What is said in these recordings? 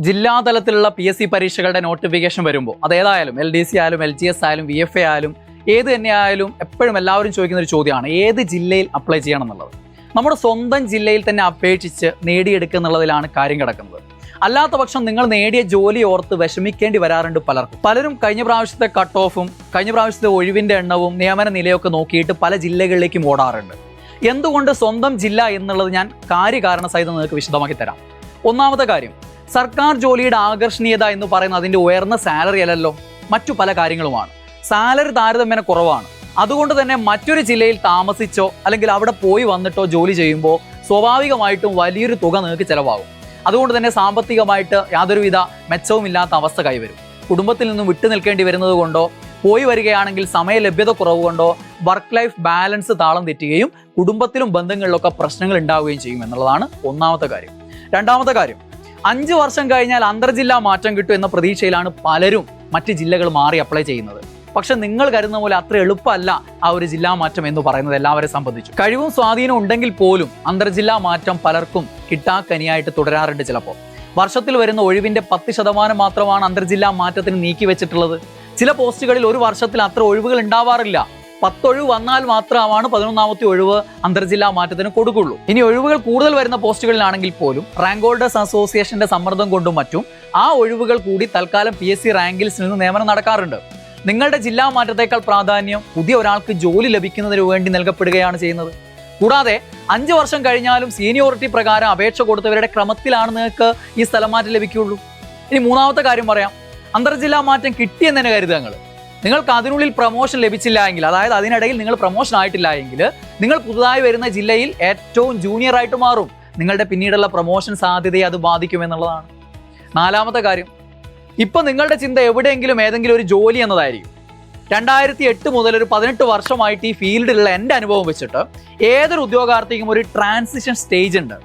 ജില്ലാതലത്തിലുള്ള PSC പരീക്ഷകളുടെ notification വരുമ്പോൾ അതേതായാലും LDC ആയാലും LGS ആയാലും VFA ആയാലും ഏത് തന്നെ ആയാലും എപ്പോഴും എല്ലാവരും ചോദിക്കുന്ന ഒരു ചോദ്യമാണ് ഏത് ജില്ലയിൽ അപ്ലൈ ചെയ്യണം എന്നുള്ളത്. നമ്മുടെ സ്വന്തം ജില്ലയിൽ തന്നെ അപേക്ഷിച്ച് നേടിയെടുക്കുക എന്നുള്ളതിലാണ് കാര്യം കിടക്കുന്നത്. അല്ലാത്ത പക്ഷം നിങ്ങൾ നേടിയ ജോലി ഓർത്ത് വിഷമിക്കേണ്ടി വരാറുണ്ട് പലർക്കും. പലരും കഴിഞ്ഞ പ്രാവശ്യത്തെ കട്ട് ഓഫും കഴിഞ്ഞ പ്രാവശ്യത്തെ ഒഴിവിൻ്റെ എണ്ണവും നിയമന നിലയൊക്കെ നോക്കിയിട്ട് പല ജില്ലകളിലേക്കും ഓടാറുണ്ട്. എന്തുകൊണ്ട് സ്വന്തം ജില്ല എന്നുള്ളത് ഞാൻ കാര്യകാരണ സഹിതം നിങ്ങൾക്ക് വിശദമാക്കി തരാം. ഒന്നാമത്തെ കാര്യം, സർക്കാർ ജോലിയുടെ ആകർഷണീയത എന്ന് പറയുന്നത് അതിൻ്റെ ഉയർന്ന സാലറി അല്ലല്ലോ, മറ്റു പല കാര്യങ്ങളുമാണ്. സാലറി താരതമ്യേന കുറവാണ്. അതുകൊണ്ട് തന്നെ മറ്റൊരു ജില്ലയിൽ താമസിച്ചോ അല്ലെങ്കിൽ അവിടെ പോയി വന്നിട്ടോ ജോലി ചെയ്യുമ്പോൾ സ്വാഭാവികമായിട്ടും വലിയൊരു തുക നിങ്ങൾക്ക് ചിലവാകും. അതുകൊണ്ട് തന്നെ സാമ്പത്തികമായിട്ട് യാതൊരുവിധ മെച്ചവുമില്ലാത്ത അവസ്ഥ കൈവരും. കുടുംബത്തിൽ നിന്നും വിട്ടു നിൽക്കേണ്ടി വരുന്നത് കൊണ്ടോ പോയി വരികയാണെങ്കിൽ സമയ ലഭ്യത കുറവ് കൊണ്ടോ വർക്ക് ലൈഫ് ബാലൻസ് താളം തെറ്റുകയും കുടുംബത്തിലും ബന്ധങ്ങളിലൊക്കെ പ്രശ്നങ്ങൾ ഉണ്ടാവുകയും ചെയ്യും എന്നുള്ളതാണ് ഒന്നാമത്തെ കാര്യം. രണ്ടാമത്തെ കാര്യം, 5 വർഷം കഴിഞ്ഞാൽ അന്തർജില്ലാ മാറ്റം കിട്ടും എന്ന പ്രതീക്ഷയിലാണ് പലരും മറ്റ് ജില്ലകൾ മാറി അപ്ലൈ ചെയ്യുന്നത്. പക്ഷെ നിങ്ങൾ കരുതുന്ന പോലെ അത്ര എളുപ്പമല്ല ആ ഒരു ജില്ലാ മാറ്റം എന്ന് പറയുന്നത് എല്ലാവരെയും സംബന്ധിച്ചു. കഴിവും സ്വാധീനവും ഉണ്ടെങ്കിൽ പോലും അന്തർജില്ലാ മാറ്റം പലർക്കും കിട്ടാക്കനിയായിട്ട് തുടരാറുണ്ട്. ചിലപ്പോൾ വർഷത്തിൽ വരുന്ന ഒഴിവിന്റെ 10% മാത്രമാണ് അന്തർജില്ലാ മാറ്റത്തിന് നീക്കി വെച്ചിട്ടുള്ളത്. ചില പോസ്റ്റുകളിൽ ഒരു വർഷത്തിൽ അത്ര ഒഴിവുകൾ ഉണ്ടാവാറില്ല. 10 ഒഴിവ് വന്നാൽ മാത്രമാണ് 11ാമത്തെ ഒഴിവ് അന്തർജില്ലാ മാറ്റത്തിന് കൊടുക്കുള്ളൂ. ഇനി ഒഴിവുകൾ കൂടുതൽ വരുന്ന പോസ്റ്റുകളിലാണെങ്കിൽ പോലും റാങ്ക് ഹോൾഡേഴ്സ് അസോസിയേഷന്റെ സമ്മർദ്ദം കൊണ്ടും മറ്റും ആ ഒഴിവുകൾ കൂടി തൽക്കാലം PSC റാങ്കിൽ നിന്ന് നിയമനം നടക്കാറുണ്ട്. നിങ്ങളുടെ ജില്ലാ മാറ്റത്തേക്കാൾ പ്രാധാന്യം പുതിയ ഒരാൾക്ക് ജോലി ലഭിക്കുന്നതിന് വേണ്ടി നൽകപ്പെടുകയാണ് ചെയ്യുന്നത്. കൂടാതെ 5 വർഷം കഴിഞ്ഞാലും സീനിയോറിറ്റി പ്രകാരം അപേക്ഷ കൊടുത്തവരുടെ ക്രമത്തിലാണ് നിങ്ങൾക്ക് ഈ സ്ഥലം മാറ്റം ലഭിക്കുകയുള്ളൂ. ഇനി മൂന്നാമത്തെ കാര്യം പറയാം. അന്തർജില്ലാ മാറ്റം കിട്ടിയെന്ന് തന്നെ കരുതുക. നിങ്ങൾക്ക് അതിനുള്ളിൽ പ്രൊമോഷൻ ലഭിച്ചില്ല എങ്കിൽ, അതായത് അതിനിടയിൽ നിങ്ങൾ പ്രൊമോഷൻ ആയിട്ടില്ല എങ്കിൽ, നിങ്ങൾ പുതുതായി വരുന്ന ജില്ലയിൽ ഏറ്റവും ജൂനിയർ ആയിട്ട് മാറും. നിങ്ങളുടെ പിന്നീടുള്ള പ്രൊമോഷൻ സാധ്യതയെ അത് ബാധിക്കുമെന്നുള്ളതാണ്. നാലാമത്തെ കാര്യം, ഇപ്പം നിങ്ങളുടെ ചിന്ത എവിടെയെങ്കിലും ഏതെങ്കിലും ഒരു ജോലി എന്നതായിരിക്കും. 2008 മുതൽ ഒരു 18 വർഷമായിട്ട് ഈ ഫീൽഡിലുള്ള എൻ്റെ അനുഭവം വെച്ചിട്ട് ഏതൊരു ഉദ്യോഗാർത്ഥിക്കും ഒരു ട്രാൻസിഷൻ സ്റ്റേജ് ഉണ്ട്.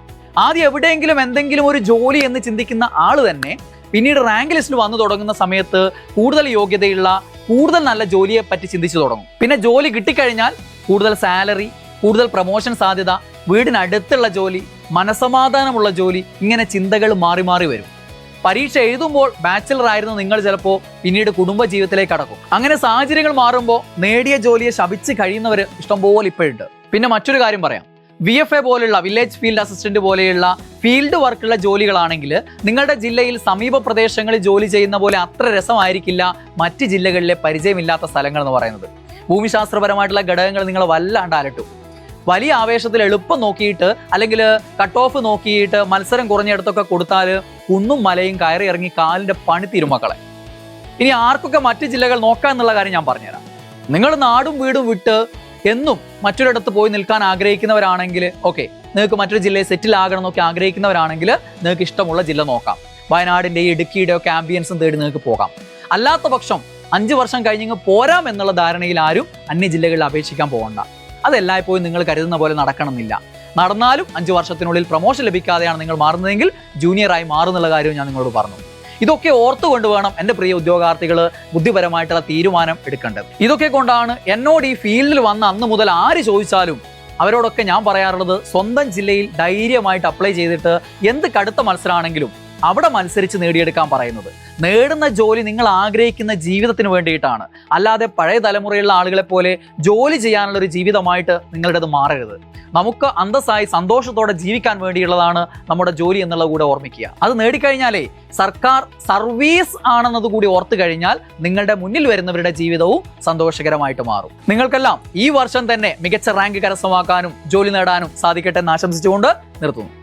ആദ്യം എവിടെയെങ്കിലും എന്തെങ്കിലും ഒരു ജോലി എന്ന് ചിന്തിക്കുന്ന ആൾ തന്നെ പിന്നീട് റാങ്ക് ലിസ്റ്റിൽ വന്നു തുടങ്ങുന്ന സമയത്ത് കൂടുതൽ യോഗ്യതയുള്ള കൂടുതൽ നല്ല ജോലിയെ പറ്റി ചിന്തിച്ചു തുടങ്ങും. പിന്നെ ജോലി കിട്ടിക്കഴിഞ്ഞാൽ കൂടുതൽ സാലറി, കൂടുതൽ പ്രൊമോഷൻ സാധ്യത, വീടിനടുത്തുള്ള ജോലി, മനസമാധാനമുള്ള ജോലി, ഇങ്ങനെ ചിന്തകൾ മാറി മാറി വരും. പരീക്ഷ എഴുതുമ്പോൾ ബാച്ചിലർ ആയിരുന്ന നിങ്ങൾ ചിലപ്പോൾ പിന്നീട് കുടുംബ ജീവിതത്തിലേക്ക് കടക്കും. അങ്ങനെ സാഹചര്യങ്ങൾ മാറുമ്പോൾ നേടിയ ജോലിയെ ശപിച്ച് കഴിയുന്നവർ ഇഷ്ടംപോലെ ഇപ്പോഴുണ്ട്. പിന്നെ മറ്റൊരു കാര്യം പറയാം. VFA പോലുള്ള വില്ലേജ് ഫീൽഡ് അസിസ്റ്റന്റ് പോലെയുള്ള ഫീൽഡ് വർക്കുള്ള ജോലികളാണെങ്കിൽ നിങ്ങളുടെ ജില്ലയിൽ സമീപ പ്രദേശങ്ങളിൽ ജോലി ചെയ്യുന്ന പോലെ അത്ര രസമായിരിക്കില്ല മറ്റ് ജില്ലകളിലെ പരിചയമില്ലാത്ത സ്ഥലങ്ങൾ എന്ന് പറയുന്നത്. ഭൂമിശാസ്ത്രപരമായിട്ടുള്ള ഘടകങ്ങൾ നിങ്ങളെ വല്ലാണ്ട് അലട്ടും. വലിയ ആവേശത്തിൽ എളുപ്പം നോക്കിയിട്ട് അല്ലെങ്കിൽ കട്ട് ഓഫ് നോക്കിയിട്ട് മത്സരം കുറഞ്ഞിടത്തൊക്കെ കൊടുത്താൽ കുന്നും മലയും കയറി ഇറങ്ങി കാലിൻ്റെ പണി തിരുമക്കളെ. ഇനി ആർക്കൊക്കെ മറ്റ് ജില്ലകൾ നോക്കാം എന്നുള്ള കാര്യം ഞാൻ പറഞ്ഞുതരാം. നിങ്ങൾ നാടും വീടും വിട്ട് എന്നും മറ്റൊരിടത്ത് പോയി നിൽക്കാൻ ആഗ്രഹിക്കുന്നവരാണെങ്കിൽ ഓക്കെ, നിങ്ങൾക്ക് മറ്റൊരു ജില്ലയിൽ സെറ്റിൽ ആകണം എന്നൊക്കെ ആഗ്രഹിക്കുന്നവരാണെങ്കിൽ നിങ്ങൾക്ക് ഇഷ്ടമുള്ള ജില്ല നോക്കാം. വയനാടിൻ്റെയും ഇടുക്കിയുടെയോ ഒക്കെ ആംബിയൻസും തേടി നിങ്ങൾക്ക് പോകാം. അല്ലാത്ത പക്ഷം 5 വർഷം കഴിഞ്ഞ് പോരാം എന്നുള്ള ധാരണയിൽ ആരും അന്യ ജില്ലകളിൽ അപേക്ഷിക്കാൻ പോകണ്ട. അതെല്ലായ്പ്പോഴും നിങ്ങൾ കരുതുന്ന പോലെ നടക്കണമെന്നില്ല. നടന്നാലും 5 വർഷത്തിനുള്ളിൽ പ്രൊമോഷൻ ലഭിക്കാതെയാണ് നിങ്ങൾ മാറുന്നതെങ്കിൽ ജൂനിയറായി മാറുന്നുള്ള കാര്യവും ഞാൻ നിങ്ങളോട് പറഞ്ഞു. ഇതൊക്കെ ഓർത്തുകൊണ്ട് വേണം എൻ്റെ പ്രിയ ഉദ്യോഗാർത്ഥികൾ ബുദ്ധിപരമായിട്ടുള്ള തീരുമാനം എടുക്കേണ്ടത്. ഇതൊക്കെ കൊണ്ടാണ് എന്നോട് ഈ ഫീൽഡിൽ വന്ന അന്ന് മുതൽ ആര് ചോദിച്ചാലും അവരോടൊക്കെ ഞാൻ പറയാറുള്ളത്, സ്വന്തം ജില്ലയിൽ ധൈര്യമായിട്ട് അപ്ലൈ ചെയ്തിട്ട് എന്ത് കടുത്ത മത്സരമാണെങ്കിലും അവിടെ മത്സരിച്ച് നേടിയെടുക്കാൻ പറയുന്നത്. നേടുന്ന ജോലി നിങ്ങൾ ആഗ്രഹിക്കുന്ന ജീവിതത്തിന് വേണ്ടിയിട്ടാണ്, അല്ലാതെ പഴയ തലമുറയിലുള്ള ആളുകളെ പോലെ ജോലി ചെയ്യാനുള്ള ഒരു ജീവിതമായിട്ട് നിങ്ങളുടേത് മാറരുത്. നമുക്ക് അന്തസ്സായി സന്തോഷത്തോടെ ജീവിക്കാൻ വേണ്ടിയുള്ളതാണ് നമ്മുടെ ജോലി എന്നുള്ളത് കൂടെ ഓർമ്മിക്കുക. അത് നേടിക്കഴിഞ്ഞാലേ സർക്കാർ സർവീസ് ആണെന്നത് കൂടി ഓർത്തു കഴിഞ്ഞാൽ നിങ്ങളുടെ മുന്നിൽ വരുന്നവരുടെ ജീവിതവും സന്തോഷകരമായിട്ട് മാറും. നിങ്ങൾക്കെല്ലാം ഈ വർഷം തന്നെ മികച്ച റാങ്ക് കരസ്ഥമാക്കാനും ജോലി നേടാനും സാധിക്കട്ടെ എന്ന് ആശംസിച്ചുകൊണ്ട് നിർത്തുന്നു.